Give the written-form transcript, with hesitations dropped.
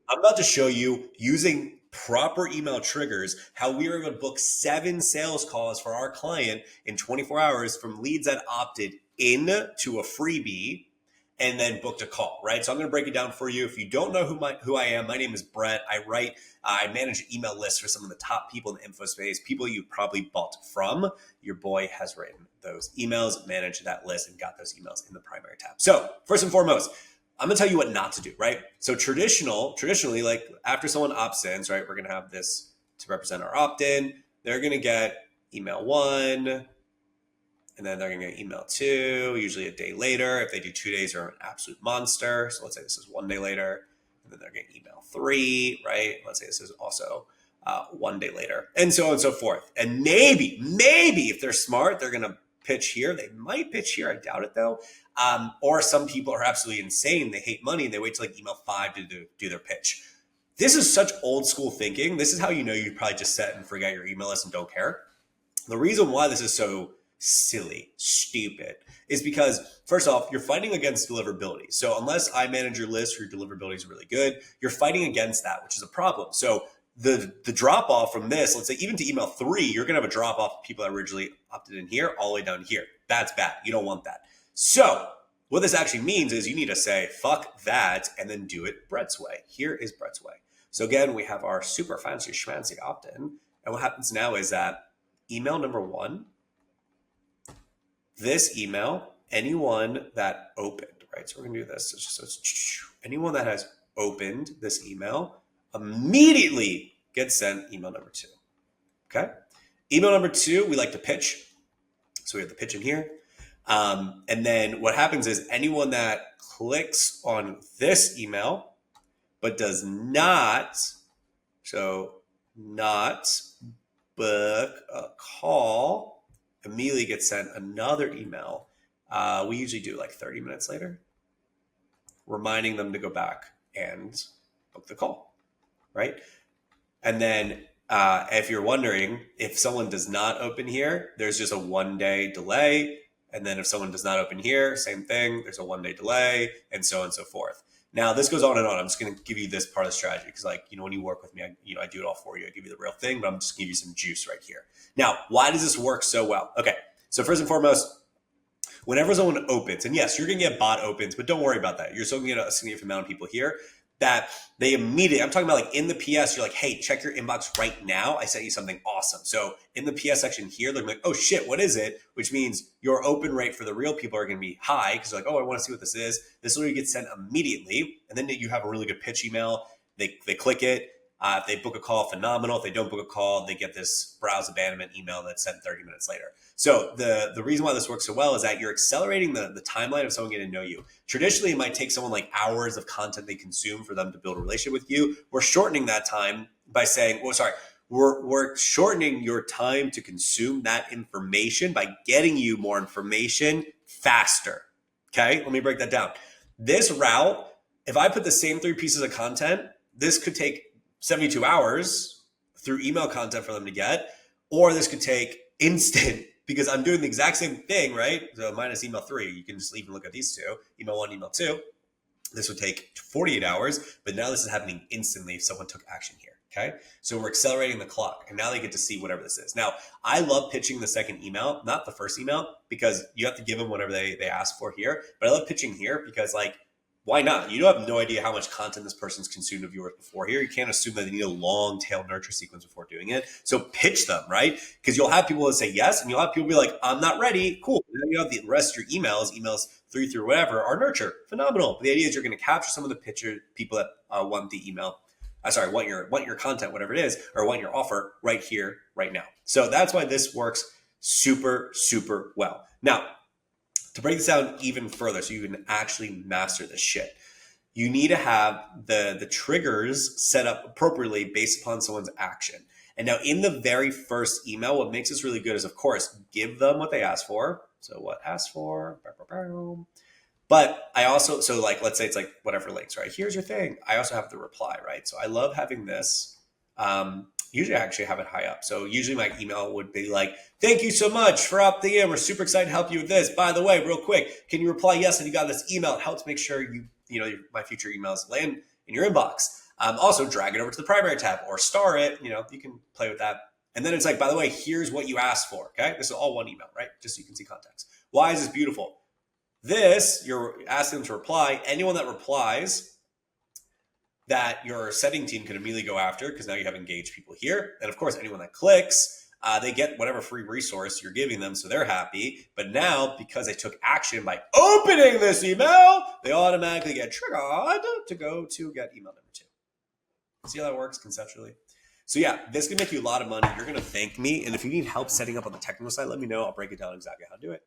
I'm about to show you using proper email triggers how we were able to book 7 sales calls for our client in 24 hours from leads that opted in to a freebie and then booked a call, right? So I'm going to break it down for you. If you don't know who I am, my name is Brett. I manage email lists for some of the top people in the info space, people you probably bought from. Your boy has written those emails, managed that list, and got those emails in the primary tab. So first and foremost, I'm gonna tell you what not to do, right? So traditionally, like after someone opts in, right, we're gonna have this to represent our opt-in. They're gonna get email 1, and then they're gonna get email 2, usually a day later. If they do 2 days, they're an absolute monster. So let's say this is 1 day later, and then they're getting email 3, right? Let's say this is also 1 day later, and so on and so forth. And maybe if they're smart, they're gonna pitch here. They might pitch here. I doubt it though. Or some people are absolutely insane. They hate money and they wait till like email 5 to do their pitch. This is such old school thinking. This is how you know you probably just set and forget your email list and don't care. The reason why this is so silly, stupid, is because first off, you're fighting against deliverability. So unless I manage your list or your deliverability is really good, you're fighting against that, which is a problem. So the drop off from this, let's say even to email 3, you're gonna have a drop off of people that originally opted in here all the way down here. That's bad. You don't want that. So what this actually means is you need to say, fuck that, and then do it Brett's way. Here is Brett's way. So again, we have our super fancy schmancy opt-in. And what happens now is that email number 1, this email, anyone that opened, right? So we're gonna do this. So it's anyone that has opened this email immediately gets sent email number 2, okay? Email number 2, we like to pitch. So we have the pitch in here. And then what happens is anyone that clicks on this email, but does not book a call, immediately gets sent another email. We usually do like 30 minutes later, reminding them to go back and book the call, right? And then if you're wondering, if someone does not open here, there's just a 1-day delay. And then if someone does not open here, same thing, there's a 1-day delay, and so on and so forth. Now, this goes on and on. I'm just going to give you this part of the strategy because, like, when you work with me, I do it all for you. I give you the real thing, but I'm just going to give you some juice right here. Now, why does this work so well? Okay, so first and foremost, whenever someone opens, and yes, you're going to get bot opens, but don't worry about that. You're still going to get a significant amount of people here that they immediately, I'm talking about like in the PS, you're like, hey, check your inbox right now. I sent you something awesome. So in the PS section here, they're like, oh shit, what is it? Which means your open rate for the real people are going to be high because they're like, oh, I want to see what this is. This literally gets sent immediately. And then you have a really good pitch email. They click it. If they book a call, phenomenal. If they don't book a call, they get this browse abandonment email that's sent 30 minutes later. So the reason why this works so well is that you're accelerating the timeline of someone getting to know you. Traditionally, it might take someone like hours of content they consume for them to build a relationship with you. We're shortening that time by saying, we're shortening your time to consume that information by getting you more information faster. Okay, let me break that down. This route, if I put the same 3 pieces of content, this could take 72 hours through email content for them to get, or this could take instant because I'm doing the exact same thing, right? So minus email 3, you can just even look at these 2, email 1, email 2. This would take 48 hours, but now this is happening instantly if someone took action here, okay? So we're accelerating the clock, and now they get to see whatever this is. Now, I love pitching the second email, not the first email, because you have to give them whatever they ask for here, but I love pitching here because, like, why not? You have no idea how much content this person's consumed of yours before here. You can't assume that they need a long tail nurture sequence before doing it. So pitch them, right? Because you'll have people that say yes, and you'll have people be like, I'm not ready. Cool. And then you have the rest of your emails 3 through whatever, are nurture. Phenomenal. But the idea is you're going to capture some of the people that want the email. Want your content, whatever it is, or want your offer right here, right now. So that's why this works super, super well. Now, to break this down even further so you can actually master this shit, you need to have the triggers set up appropriately based upon someone's action. And now in the very first email, what makes this really good is, of course, give them what they asked for. So what asked for, but I also, so like, let's say it's like whatever links, right? Here's your thing. I also have the reply, right? So I love having this. Usually I actually have it high up. So usually my email would be like, thank you so much for opting in. We're super excited to help you with this. By the way, real quick, can you reply yes and you got this email? It helps make sure my future emails land in your inbox. Also, drag it over to the primary tab or star it. You can play with that. And then it's like, by the way, here's what you asked for. Okay, this is all one email, right? Just so you can see context. Why is this beautiful? This, you're asking them to reply. Anyone that replies that your setting team can immediately go after, because now you have engaged people here. And of course, anyone that clicks, they get whatever free resource you're giving them, so they're happy. But now, because they took action by opening this email, they automatically get triggered to go to get email number 2. See how that works conceptually? So yeah, this can make you a lot of money. You're going to thank me. And if you need help setting up on the technical side, let me know. I'll break it down exactly how to do it.